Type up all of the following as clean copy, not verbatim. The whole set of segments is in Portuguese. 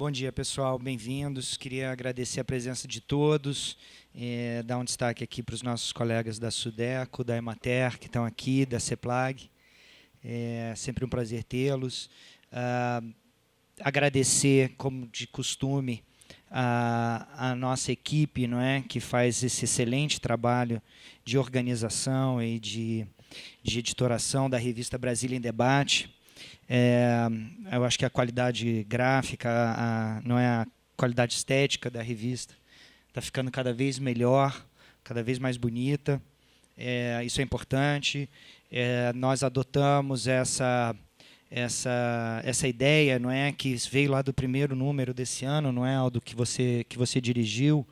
Bom dia, pessoal. Bem-vindos. Queria agradecer a presença de todos, dar um destaque aqui para os nossos colegas da Sudeco, da Emater, que estão aqui, da CEPLAG. É sempre um prazer tê-los. Agradecer, como de costume, a nossa equipe, não é, que faz esse excelente trabalho de organização e de editoração da revista Brasília em Debate. Eu acho que a qualidade gráfica, não é, a qualidade estética da revista está ficando cada vez melhor, cada vez mais bonita. Isso é importante. Nós adotamos essa ideia, não é, que veio lá do primeiro número desse ano, não é, Aldo, que você dirigiu,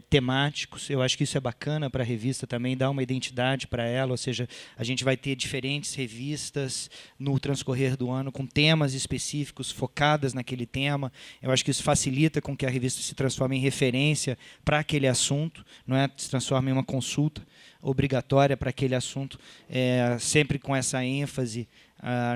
temáticos. Eu acho que isso é bacana para a revista também, dá uma identidade para ela, ou seja, a gente vai ter diferentes revistas no transcorrer do ano com temas específicos focadas naquele tema. Eu acho que isso facilita com que a revista se transforme em referência para aquele assunto, não é, se transforme em uma consulta obrigatória para aquele assunto, sempre com essa ênfase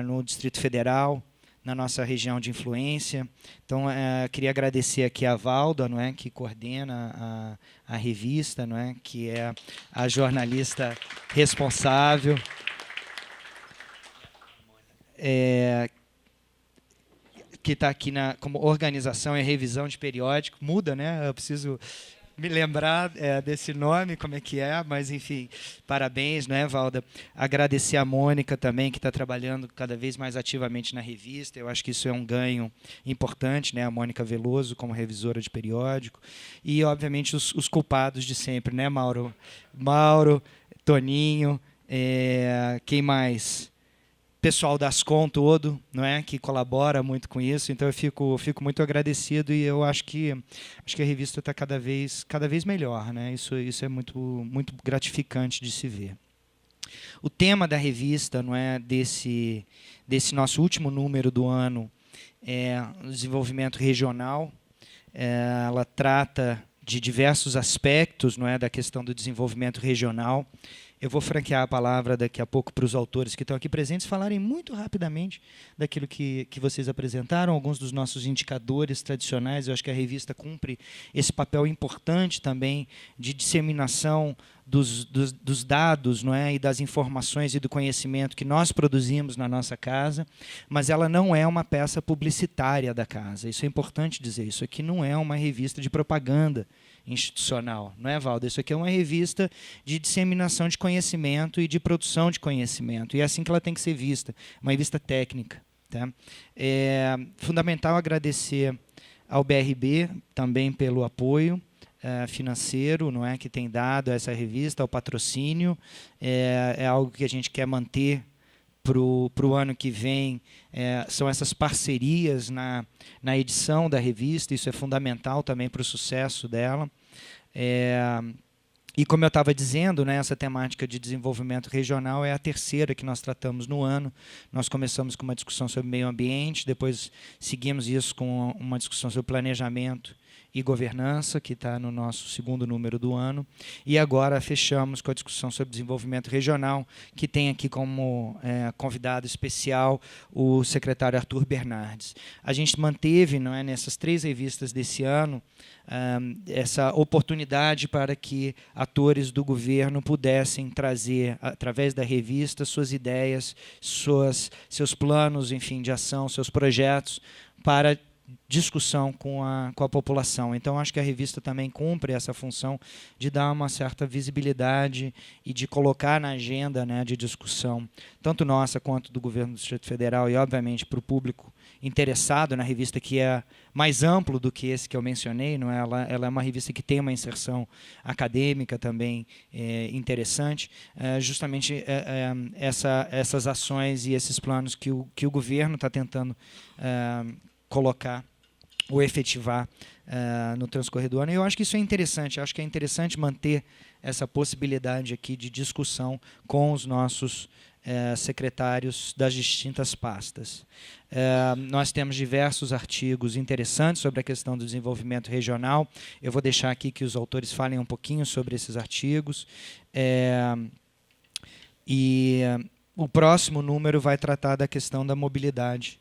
no Distrito Federal, na nossa região de influência. Então, queria agradecer aqui a Valda, não é, que coordena a revista, não é, que é a jornalista responsável. Que está aqui como organização e revisão de periódico. Muda, né? Eu preciso me lembrar desse nome, como é que é, mas, enfim, parabéns, né, Valda? Agradecer a Mônica também, que está trabalhando cada vez mais ativamente na revista. Eu acho que isso é um ganho importante, né, a Mônica Veloso como revisora de periódico. E, obviamente, os culpados de sempre, né, Mauro? Mauro, Toninho, quem mais? Pessoal da Ascom todo, não é, que colabora muito com isso. Então eu fico muito agradecido e eu acho que a revista está cada vez melhor, né? Isso é muito gratificante de se ver. O tema da revista, não é, desse nosso último número do ano, é o desenvolvimento regional. Ela trata de diversos aspectos, não é, da questão do desenvolvimento regional. Eu vou franquear a palavra daqui a pouco para os autores que estão aqui presentes falarem muito rapidamente daquilo que vocês apresentaram, alguns dos nossos indicadores tradicionais. Eu acho que a revista cumpre esse papel importante também de disseminação dos dados, não é, e das informações e do conhecimento que nós produzimos na nossa casa, mas ela não é uma peça publicitária da casa. Isso é importante dizer. Isso aqui não é uma revista de propaganda institucional, não é, Valdo? Isso aqui é uma revista de disseminação de conhecimento e de produção de conhecimento, e é assim que ela tem que ser vista, uma revista técnica. Tá? É fundamental agradecer ao BRB também pelo apoio financeiro, não é, que tem dado a essa revista, ao patrocínio. É algo que a gente quer manter para o ano que vem. São essas parcerias na edição da revista. Isso é fundamental também para o sucesso dela. E, como eu estava dizendo, né, essa temática de desenvolvimento regional é a terceira que nós tratamos no ano. Nós começamos com uma discussão sobre meio ambiente, depois seguimos isso com uma discussão sobre planejamento e governança, que está no nosso segundo número do ano, e agora fechamos com a discussão sobre desenvolvimento regional, que tem aqui como convidado especial o secretário Arthur Bernardes. A gente manteve, não é, nessas 3 revistas desse ano, essa oportunidade para que atores do governo pudessem trazer, através da revista, suas ideias, seus planos, enfim, de ação, seus projetos, para discussão com a população. Então, acho que a revista também cumpre essa função de dar uma certa visibilidade e de colocar na agenda, né, de discussão, tanto nossa quanto do governo do Distrito Federal, e, obviamente, para o público interessado na revista, que é mais amplo do que esse que eu mencionei. Não é? Ela é uma revista que tem uma inserção acadêmica também interessante, justamente essas ações e esses planos que o governo está tentando colocar ou efetivar no transcorrer do ano. E eu acho que isso é interessante. Eu acho que é interessante manter essa possibilidade aqui de discussão com os nossos secretários das distintas pastas. Nós temos diversos artigos interessantes sobre a questão do desenvolvimento regional. Eu vou deixar aqui que os autores falem um pouquinho sobre esses artigos. E o próximo número vai tratar da questão da mobilidade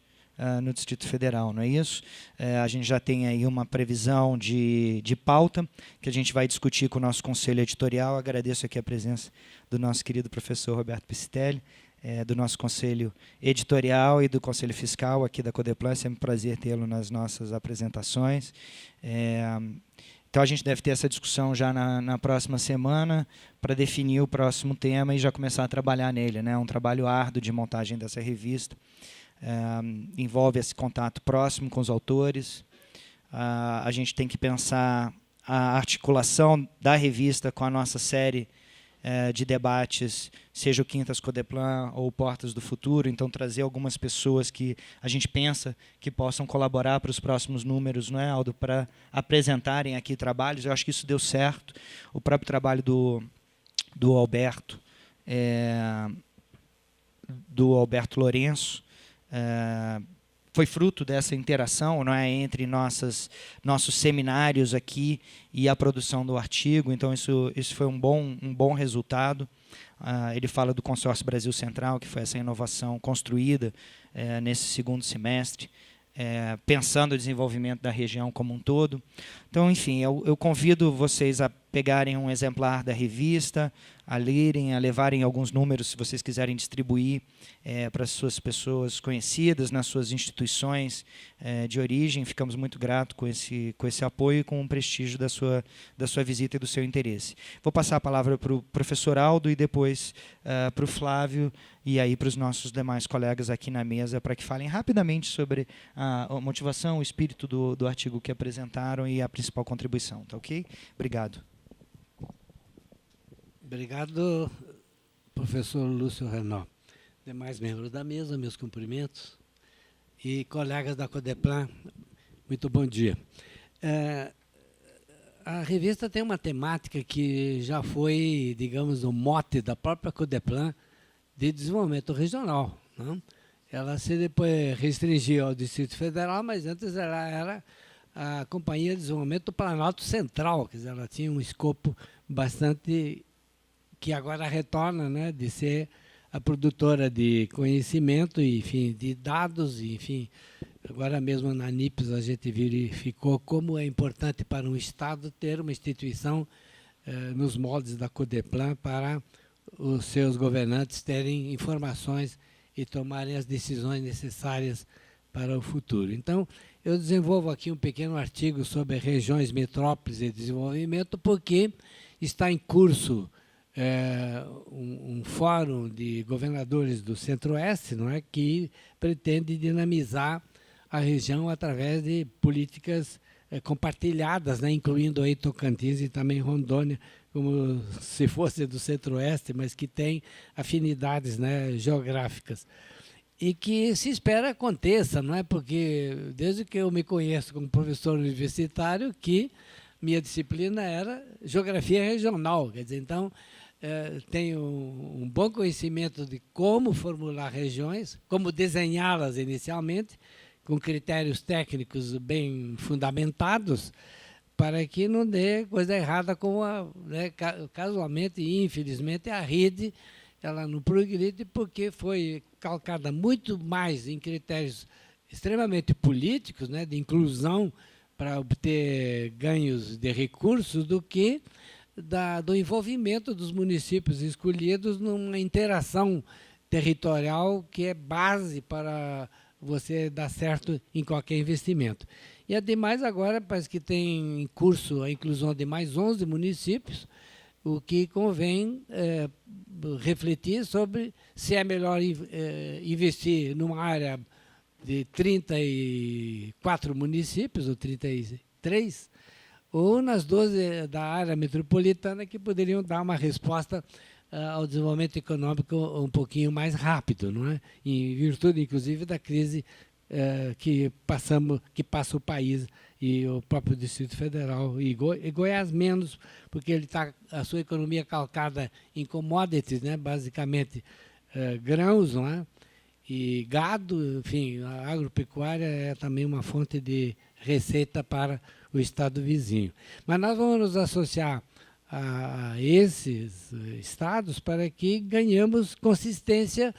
no Distrito Federal, não é isso? A gente já tem aí uma previsão de pauta que a gente vai discutir com o nosso conselho editorial. Agradeço aqui a presença do nosso querido professor Roberto Piscitelli, do nosso conselho editorial e do conselho fiscal aqui da Codeplan. É sempre um prazer tê-lo nas nossas apresentações. Então, a gente deve ter essa discussão já na próxima semana para definir o próximo tema e já começar a trabalhar nele, né? Um trabalho árduo de montagem dessa revista. Envolve esse contato próximo com os autores. A gente tem que pensar a articulação da revista com a nossa série de debates, seja o Quintas Codeplan ou Portas do Futuro. Então, trazer algumas pessoas que a gente pensa que possam colaborar para os próximos números, não é, Aldo, para apresentarem aqui trabalhos. Eu acho que isso deu certo. O próprio trabalho do Alberto Lourenço, foi fruto dessa interação, não é, entre nossos seminários aqui e a produção do artigo. Então, isso foi um bom resultado. Ele fala do Consórcio Brasil Central, que foi essa inovação construída nesse segundo semestre, pensando o desenvolvimento da região como um todo. Então, enfim, eu convido vocês a pegarem um exemplar da revista, a lerem, a levarem alguns números, se vocês quiserem distribuir para as suas pessoas conhecidas, nas suas instituições de origem. Ficamos muito gratos com esse apoio e com o prestígio da sua visita e do seu interesse. Vou passar a palavra para o professor Aldo e depois para o Flávio e aí para os nossos demais colegas aqui na mesa, para que falem rapidamente sobre a motivação, o espírito do artigo que apresentaram e a principal contribuição. Tá ok? Obrigado. Obrigado, professor Lúcio Renaud. Demais membros da mesa, meus cumprimentos. E colegas da Codeplan, muito bom dia. A revista tem uma temática que já foi, digamos, o mote da própria Codeplan de desenvolvimento regional, não? Ela se depois restringiu ao Distrito Federal, mas antes ela era a Companhia de Desenvolvimento do Planalto Central, quer dizer, ela tinha um escopo bastante, que agora retorna, né, de ser a produtora de conhecimento, enfim, de dados, enfim. Agora mesmo na NIPES a gente verificou como é importante para um Estado ter uma instituição nos moldes da Codeplan para os seus governantes terem informações e tomarem as decisões necessárias para o futuro. Então, eu desenvolvo aqui um pequeno artigo sobre regiões, metrópoles e desenvolvimento, porque está em curso um fórum de governadores do Centro-Oeste, não é, que pretende dinamizar a região através de políticas compartilhadas, né, incluindo aí Tocantins e também Rondônia, como se fosse do Centro-Oeste, mas que tem afinidades, né, geográficas. E que se espera aconteça, não é? Porque desde que eu me conheço como professor universitário, que minha disciplina era geografia regional, quer dizer, então tenho um bom conhecimento de como formular regiões, como desenhá-las inicialmente, com critérios técnicos bem fundamentados, para que não dê coisa errada como, né, casualmente e infelizmente, a rede ela não progride porque foi calcada muito mais em critérios extremamente políticos, né, de inclusão para obter ganhos de recursos, do que do envolvimento dos municípios escolhidos numa interação territorial que é base para você dar certo em qualquer investimento. E, ademais, agora parece que tem em curso a inclusão de mais 11 municípios, o que convém refletir sobre se é melhor investir numa área de 34 municípios, ou 33, ou nas 12 da área metropolitana, que poderiam dar uma resposta ao desenvolvimento econômico um pouquinho mais rápido, não é? Em virtude, inclusive, da crise que passa o país e o próprio Distrito Federal, e Goiás menos, porque ele está a sua economia calcada em commodities, né? Basicamente grãos, não é? E gado, enfim, a agropecuária é também uma fonte de receita para o estado vizinho. Mas nós vamos nos associar a esses estados para que ganhemos consistência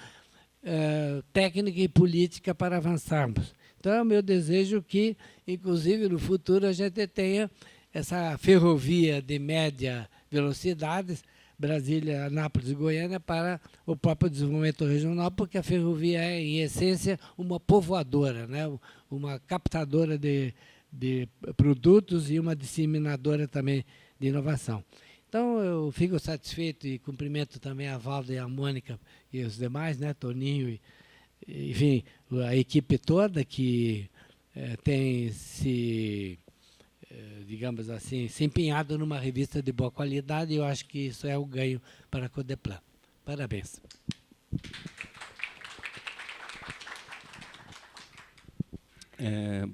técnica e política para avançarmos. Então, é o meu desejo que, inclusive, no futuro a gente tenha essa ferrovia de média velocidade, Brasília, Anápolis e Goiânia, para o próprio desenvolvimento regional, porque a ferrovia é, em essência, uma povoadora, né? Uma captadora de produtos e uma disseminadora também de inovação. Então, eu fico satisfeito e cumprimento também a Valda e a Mônica e os demais, né? Toninho, enfim, a equipe toda que tem se, digamos assim, se empenhado numa revista de boa qualidade, e eu acho que isso é o ganho para a Codeplan. Parabéns.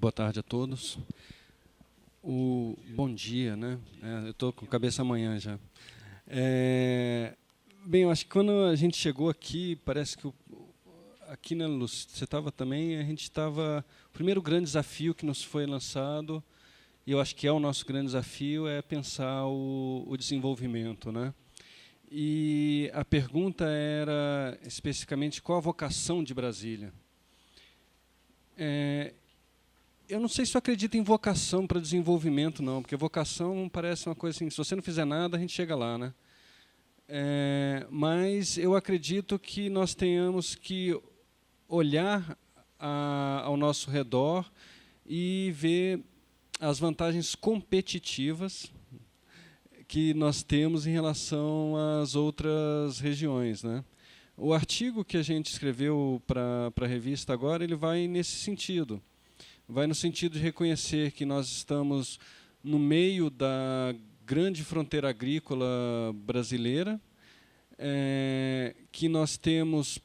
Boa tarde a todos. Bom dia, né? Eu estou com cabeça amanhã já. Bem, eu acho que quando a gente chegou aqui, parece que aqui, né, Lúcio, você estava também, a gente estava... O primeiro grande desafio que nos foi lançado, e eu acho que é o nosso grande desafio, é pensar o desenvolvimento, né? E a pergunta era, especificamente, qual a vocação de Brasília? Eu não sei se eu acredito em vocação para desenvolvimento, não, porque vocação parece uma coisa assim, se você não fizer nada, a gente chega lá, né? Mas eu acredito que nós tenhamos que olhar ao nosso redor e ver as vantagens competitivas que nós temos em relação às outras regiões, né? O artigo que a gente escreveu para a revista agora, ele vai nesse sentido. Vai no sentido de reconhecer que nós estamos no meio da grande fronteira agrícola brasileira, que nós temos,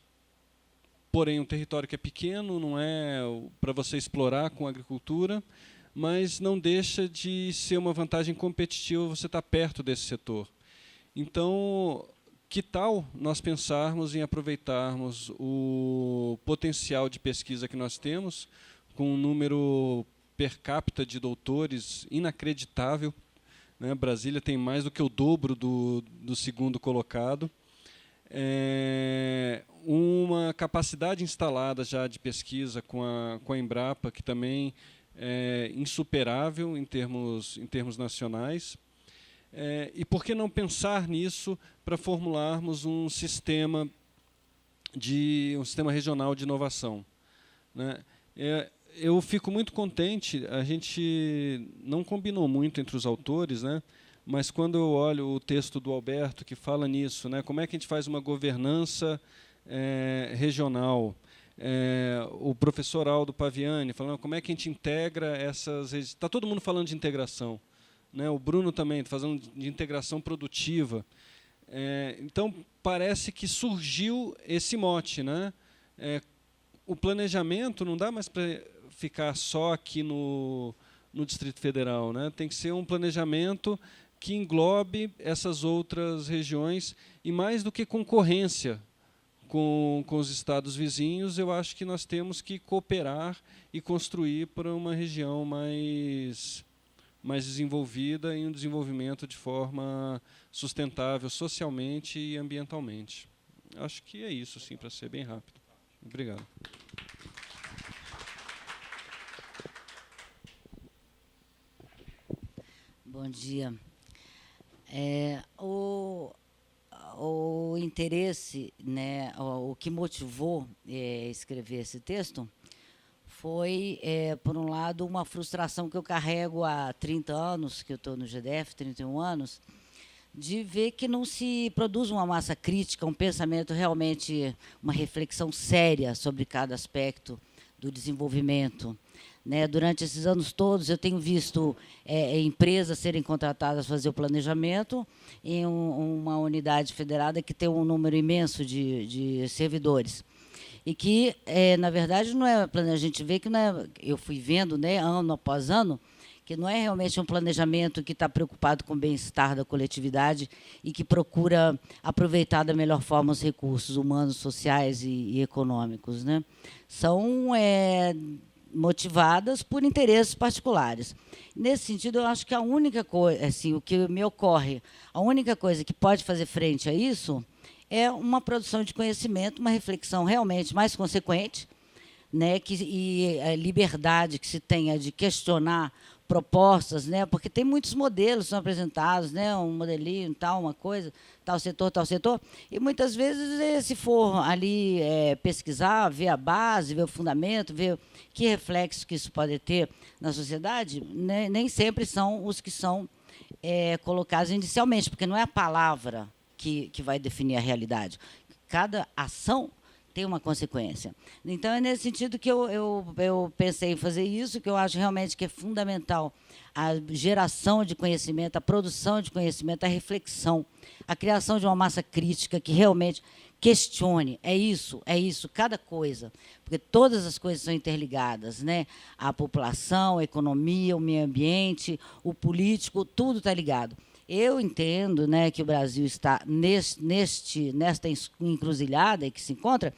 porém, um território que é pequeno, não é para você explorar com a agricultura, mas não deixa de ser uma vantagem competitiva você estar perto desse setor. Então, que tal nós pensarmos em aproveitarmos o potencial de pesquisa que nós temos, com um número per capita de doutores inacreditável, né? Brasília tem mais do que o dobro do segundo colocado, uma capacidade instalada já de pesquisa com a Embrapa, que também é insuperável em termos nacionais. E por que não pensar nisso para formularmos um sistema regional de inovação, né? Eu fico muito contente, a gente não combinou muito entre os autores, né? Mas quando eu olho o texto do Alberto que fala nisso, né? Como é que a gente faz uma governança regional? O professor Aldo Paviani falando como é que a gente integra essas... Está todo mundo falando de integração, né? O Bruno também está falando de integração produtiva. Então, parece que surgiu esse mote, né? O planejamento não dá mais para ficar só aqui no Distrito Federal, né? Tem que ser um planejamento que englobe essas outras regiões, e mais do que concorrência com os estados vizinhos, eu acho que nós temos que cooperar e construir para uma região mais desenvolvida e um desenvolvimento de forma sustentável socialmente e ambientalmente. Acho que é isso, sim, para ser bem rápido. Obrigado. Bom dia. O interesse, né, o que motivou escrever esse texto foi, por um lado, uma frustração que eu carrego há 30 anos, que eu estou no GDF, 31 anos, de ver que não se produz uma massa crítica, um pensamento realmente, uma reflexão séria sobre cada aspecto do desenvolvimento. Né, durante esses anos todos, eu tenho visto empresas serem contratadas para fazer o planejamento em uma unidade federada que tem um número imenso de servidores. E que, na verdade, não é, a gente vê que não é, eu fui vendo, né, ano após ano, que não é realmente um planejamento que está preocupado com o bem-estar da coletividade e que procura aproveitar da melhor forma os recursos humanos, sociais e econômicos, né? São motivadas por interesses particulares. Nesse sentido, eu acho que a única coisa, assim, o que me ocorre, a única coisa que pode fazer frente a isso é uma produção de conhecimento, uma reflexão realmente mais consequente, né, e a liberdade que se tenha de questionar propostas, né, porque tem muitos modelos que são apresentados, né, um modelinho, tal, uma coisa, tal setor, e muitas vezes, se for ali pesquisar, ver a base, ver o fundamento, ver que reflexo que isso pode ter na sociedade, né, nem sempre são os que são colocados inicialmente, porque não é a palavra que vai definir a realidade. Cada ação tem uma consequência. Então, é nesse sentido que eu pensei em fazer isso, que eu acho realmente que é fundamental a geração de conhecimento, a produção de conhecimento, a reflexão, a criação de uma massa crítica que realmente questione. É isso, cada coisa. Porque todas as coisas são interligadas, né? A população, a economia, o meio ambiente, o político, tudo está ligado. Eu entendo, né, que o Brasil está nesta encruzilhada em que se encontra,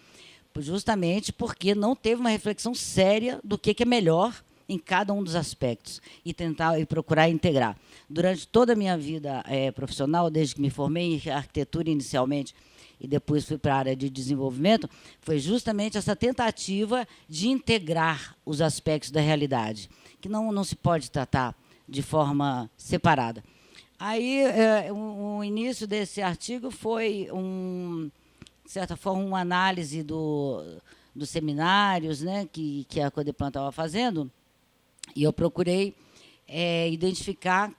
justamente porque não teve uma reflexão séria do que é melhor em cada um dos aspectos e tentar e procurar integrar. Durante toda a minha vida profissional, desde que me formei em arquitetura inicialmente e depois fui para a área de desenvolvimento, foi justamente essa tentativa de integrar os aspectos da realidade, que não se pode tratar de forma separada. Aí, o início desse artigo foi, de certa forma, uma análise dos seminários, né, que a Codeplan estava fazendo, e eu procurei identificar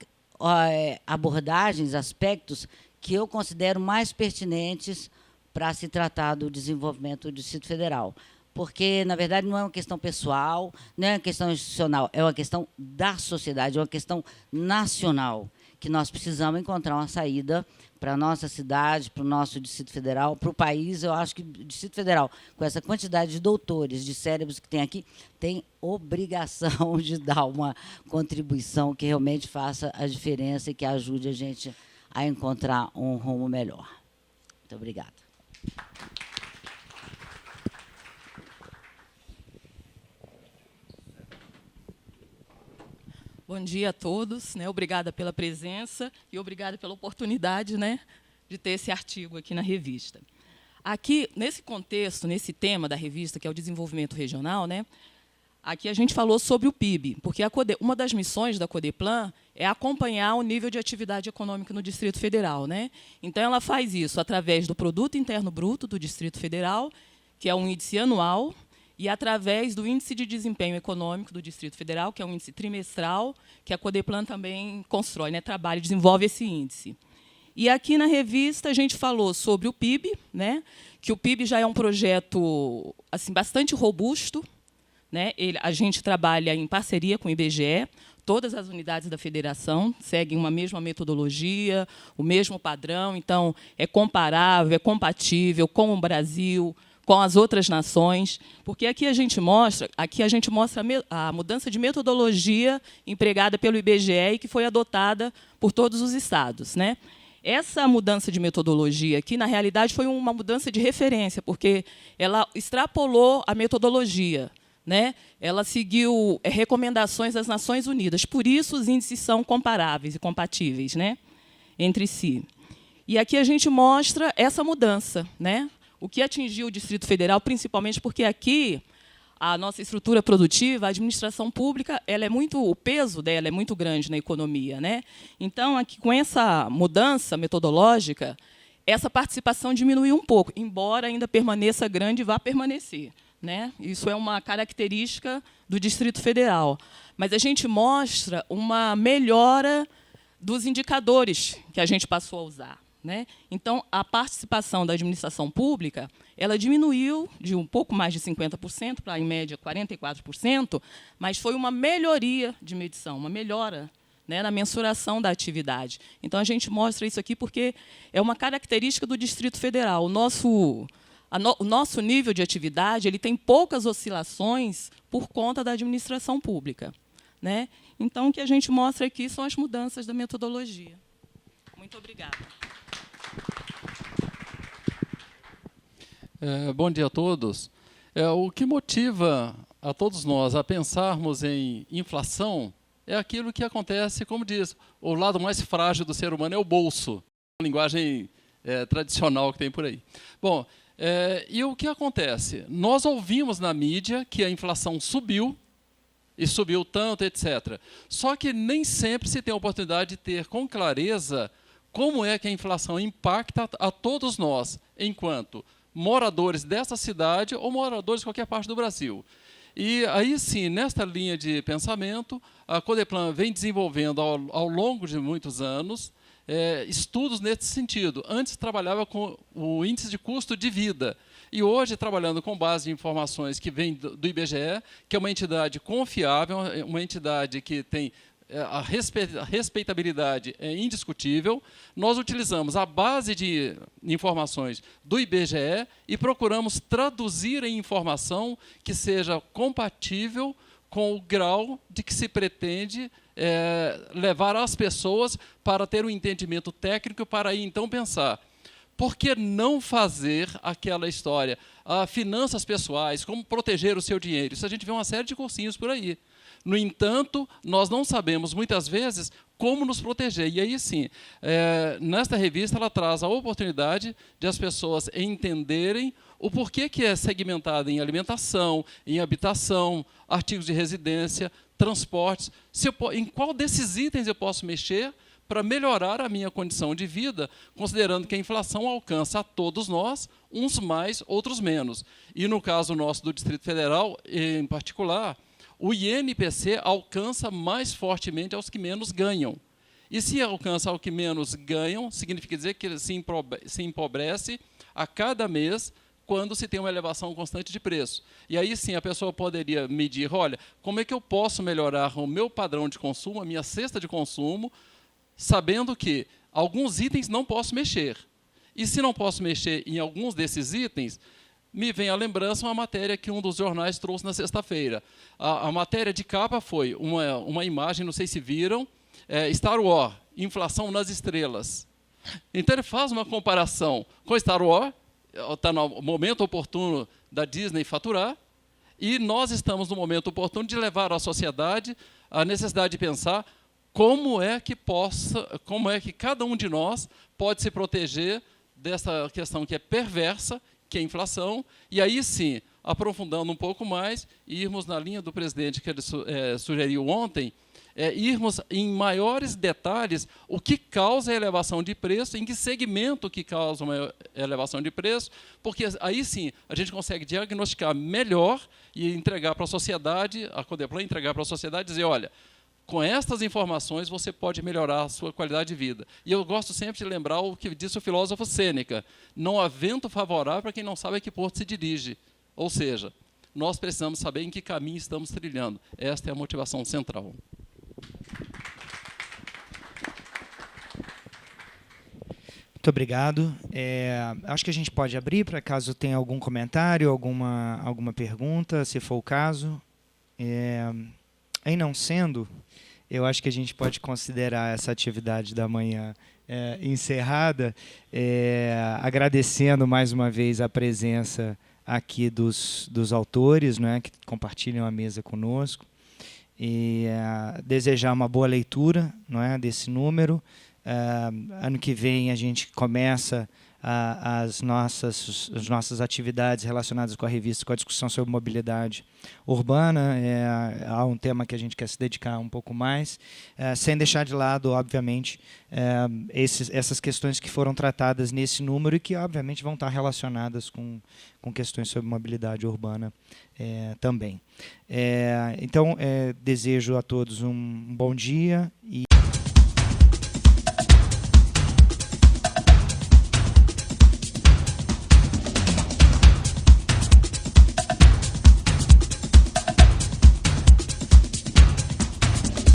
abordagens, aspectos que eu considero mais pertinentes para se tratar do desenvolvimento do Distrito Federal. Porque, na verdade, não é uma questão pessoal, não é uma questão institucional, é uma questão da sociedade, é uma questão nacional, que nós precisamos encontrar uma saída para a nossa cidade, para o nosso Distrito Federal, para o país. Eu acho que o Distrito Federal, com essa quantidade de doutores, de cérebros que tem aqui, tem obrigação de dar uma contribuição que realmente faça a diferença e que ajude a gente a encontrar um rumo melhor. Muito obrigada. Bom dia a todos, né? Obrigada pela presença e obrigada pela oportunidade, né, de ter esse artigo aqui na revista. Aqui, nesse contexto, nesse tema da revista, que é o desenvolvimento regional, né, aqui a gente falou sobre o PIB, porque uma das missões da Codeplan é acompanhar o nível de atividade econômica no Distrito Federal, né? Então, ela faz isso através do Produto Interno Bruto do Distrito Federal, que é um índice anual, e através do Índice de Desempenho Econômico do Distrito Federal, que é um índice trimestral, que a Codeplan também constrói, né, trabalha e desenvolve esse índice. E aqui na revista a gente falou sobre o PIB, né, que o PIB já é um projeto assim, bastante robusto, né, a gente trabalha em parceria com o IBGE, todas as unidades da federação seguem uma mesma metodologia, o mesmo padrão, então é comparável, é compatível com o Brasil, com as outras nações, porque aqui a gente mostra a mudança de metodologia empregada pelo IBGE e que foi adotada por todos os estados, né? Essa mudança de metodologia aqui, na realidade, foi uma mudança de referência, porque ela extrapolou a metodologia, né? Ela seguiu recomendações das Nações Unidas, por isso os índices são comparáveis e compatíveis, né, entre si. E aqui a gente mostra essa mudança, né? O que atingiu o Distrito Federal, principalmente porque aqui a nossa estrutura produtiva, a administração pública, o peso dela é muito grande na economia, né? Então, aqui, com essa mudança metodológica, essa participação diminuiu um pouco, embora ainda permaneça grande e vá permanecer, né? Isso é uma característica do Distrito Federal. Mas a gente mostra uma melhora dos indicadores que a gente passou a usar, né? Então, a participação da administração pública ela diminuiu de um pouco mais de 50% para, em média, 44%, mas foi uma melhoria de medição, uma melhora, né, na mensuração da atividade. Então, a gente mostra isso aqui porque é uma característica do Distrito Federal. O nosso nível de atividade ele tem poucas oscilações por conta da administração pública, né? Então, o que a gente mostra aqui são as mudanças da metodologia. Muito obrigada. Bom dia a todos. O que motiva a todos nós a pensarmos em inflação é aquilo que acontece, como diz, o lado mais frágil do ser humano é o bolso. Uma linguagem tradicional que tem por aí. Bom, e o que acontece? Nós ouvimos na mídia que a inflação subiu, e subiu tanto, etc. Só que nem sempre se tem a oportunidade de ter com clareza como é que a inflação impacta a todos nós, enquanto moradores dessa cidade ou moradores de qualquer parte do Brasil. E aí sim, nesta linha de pensamento, a Codeplan vem desenvolvendo ao longo de muitos anos estudos nesse sentido. Antes trabalhava com o índice de custo de vida, e hoje trabalhando com base em informações que vêm do IBGE, que é uma entidade confiável, uma entidade que tem a respeitabilidade é indiscutível. Nós utilizamos a base de informações do IBGE e procuramos traduzir em informação que seja compatível com o grau de que se pretende levar as pessoas para ter um entendimento técnico, para aí então pensar: por que não fazer aquela história? Finanças pessoais, como proteger o seu dinheiro. Isso a gente vê uma série de cursinhos por aí. No entanto, nós não sabemos, muitas vezes, como nos proteger. E aí, sim, nesta revista, ela traz a oportunidade de as pessoas entenderem o porquê que é segmentada em alimentação, em habitação, artigos de residência, transportes. Em qual desses itens eu posso mexer para melhorar a minha condição de vida, considerando que a inflação alcança a todos nós, uns mais, outros menos. E no caso nosso do Distrito Federal, em particular, o INPC alcança mais fortemente aos que menos ganham. E se alcança aos que menos ganham, significa dizer que ele se empobrece a cada mês quando se tem uma elevação constante de preço. E aí sim a pessoa poderia medir: olha, como é que eu posso melhorar o meu padrão de consumo, a minha cesta de consumo, sabendo que alguns itens não posso mexer. E se não posso mexer em alguns desses itens, me vem à lembrança uma matéria que um dos jornais trouxe na sexta-feira. A matéria de capa foi uma imagem, não sei se viram, Star Wars, inflação nas estrelas. Então ele faz uma comparação com Star Wars, está no momento oportuno da Disney faturar, e nós estamos no momento oportuno de levar à sociedade a necessidade de pensar como é que cada um de nós pode se proteger dessa questão que é perversa, que é a inflação, e aí sim, aprofundando um pouco mais, irmos na linha do presidente que ele sugeriu ontem, irmos em maiores detalhes o que causa a elevação de preço, em que segmento que causa uma elevação de preço, porque aí sim a gente consegue diagnosticar melhor e entregar para a sociedade, a Codeplan entregar para a sociedade e dizer: olha, com estas informações você pode melhorar a sua qualidade de vida. E eu gosto sempre de lembrar o que disse o filósofo Sêneca: não há vento favorável para quem não sabe a que porto se dirige. Ou seja, nós precisamos saber em que caminho estamos trilhando. Esta é a motivação central. Muito obrigado. Acho que a gente pode abrir para caso tenha algum comentário, alguma pergunta, se for o caso. Aí não sendo, eu acho que a gente pode considerar essa atividade da manhã encerrada, agradecendo mais uma vez a presença aqui dos autores, né, que compartilham a mesa conosco, e desejar uma boa leitura, não é, desse número. Ano que vem a gente começa as nossas atividades relacionadas com a revista, com a discussão sobre mobilidade urbana. Há um tema que a gente quer se dedicar um pouco mais, sem deixar de lado, obviamente, essas questões que foram tratadas nesse número e que, obviamente, vão estar relacionadas com questões sobre mobilidade urbana também. Então, desejo a todos um bom dia e